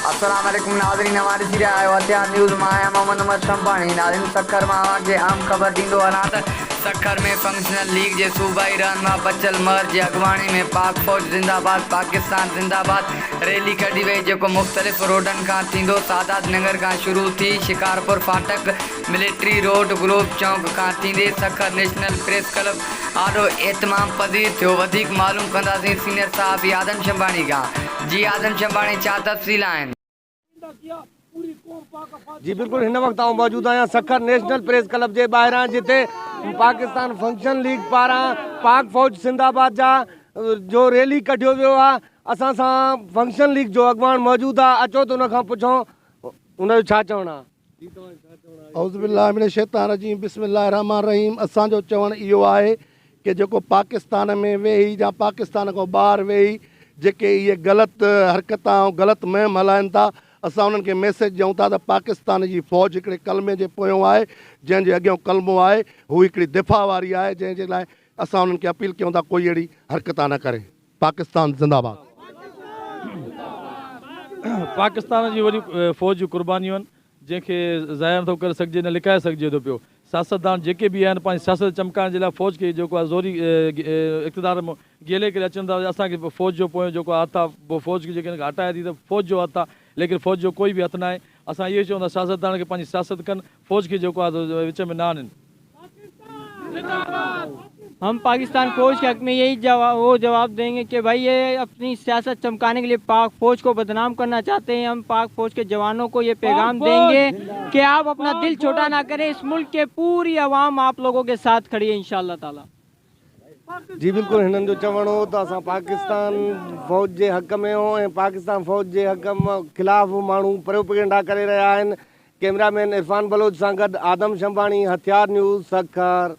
अस्सलाम वालेकुम नाज़रीन, हमारी सीरिया आयो हथियार न्यूज़ में आया मोहम्मद उमर शंपाणी। नाज़रीन सखर मां के आम खबर दींदो वञा त सखर में फंक्शनल लीग जे सूबाई रहनुमा बचल मर जी अगवाणी में पाक फौज जिंदाबाद पाकिस्तान जिंदाबाद रैली कढी वई, जेको मुख़्तलिफ़ रोडनि खां थींदो सादात नगर खां शुरू थी शिकारपुर फाटक मिलिट्री रोड ग्लोब चौक खां थींदे सखर नेशनल प्रेस क्लब आॾो एतमाम पज़ीर थियो। वधीक मालूम कंदासीं सीनियर साहब आदम शंबाणी खां। जी आदम शंबाणी, छा तफ़सील आहिनि? जी बिल्कुल, इन वक्त आऊं मौजूद आहियां सखर नेशनल प्रेस क्लब जे ॿाहिरां, जिते पाकिस्तान फंक्शन लीग पारां पाक फौज जिंदाबाद जा जो रैली कढियो वियो आहे। असां सां फंक्शन लीग जो अॻवान मौजूद आहे। अचो त उन खां पुछूं उनजो छा चवणु आहे। औज़ु बिल्लाहि मिनश शैतानिर रजीम, बिस्मिल्लाहिर रहमानिर रहीम। असांजो चवणु इहो आहे कि जेको पाकिस्तान में वेही या पाकिस्तान खां ॿाहिरि वेही जेके इहे ग़लति हरकतां ऐं ग़लति मुहिम हलाइनि था, असां उन्हनि खे मैसेज ॾियूं था त पाकिस्तान जी फ़ौज हिकिड़े कलमे जे पोयों आहे, जंहिंजे अॻियां कलमो आहे, हू हिकिड़ी दिफ़ा वारी आहे, जंहिंजे लाइ असां उन्हनि खे अपील कयूं था कोई अहिड़ी हरकतां न करे। पाकिस्तान जिंदाबाद। पाकिस्तान जी वॾी फ़ौज जूं कुर्बानियूं आहिनि, जंहिंखे ज़ाया नथो करे सघिजे न लिकाए सघिजे थो पियो। सियासतदान जेके बि आहिनि पंहिंजी सियासत चमकाइण जे लाइ फ़ौज खे जेको आहे ज़ोरी इक़्तिदार में गेले करे अचनि था। असांखे फ़ौज जो पोयों जेको हथु आहे, पोइ फ़ौज खे जेके हटाए थी त फ़ौज जो हथु आहे, लेकिन फ़ौज जो कोई बि हथु न आहे। असां इहो चवंदा सियासतदान खे पंहिंजी सियासत कनि, फ़ौज खे जेको आहे विच में न आणनि। हम पाकिस्तान फ़ौज के हक में यही जवाब देंगे कि भाई ये अपनी सियासत चमकाने के लिए पाक फ़ौज को बदनाम करना चाहते हैं। हम पाक फ़ौज के जवानों को ये पैगाम देंगे कि आप अपना दिल छोटा ना करें। इस मुल्क के पूरी आवाम आप लोगों के साथ खड़ी है इंशाअल्लाह ताला। जी बिल्कुल, हिननि जो चवणु हो त असां पाकिस्तान फ़ौज जे हक़ में हो ऐं पाकिस्तान फ़ौज जे हक़ ख़िलाफ़ माण्हू प्रोपेगेंडा करे रहिया आहिनि। कैमरामैन इरफान बलोच सां गॾु आदम शंबाणी, हथियार न्यूज़, सखर।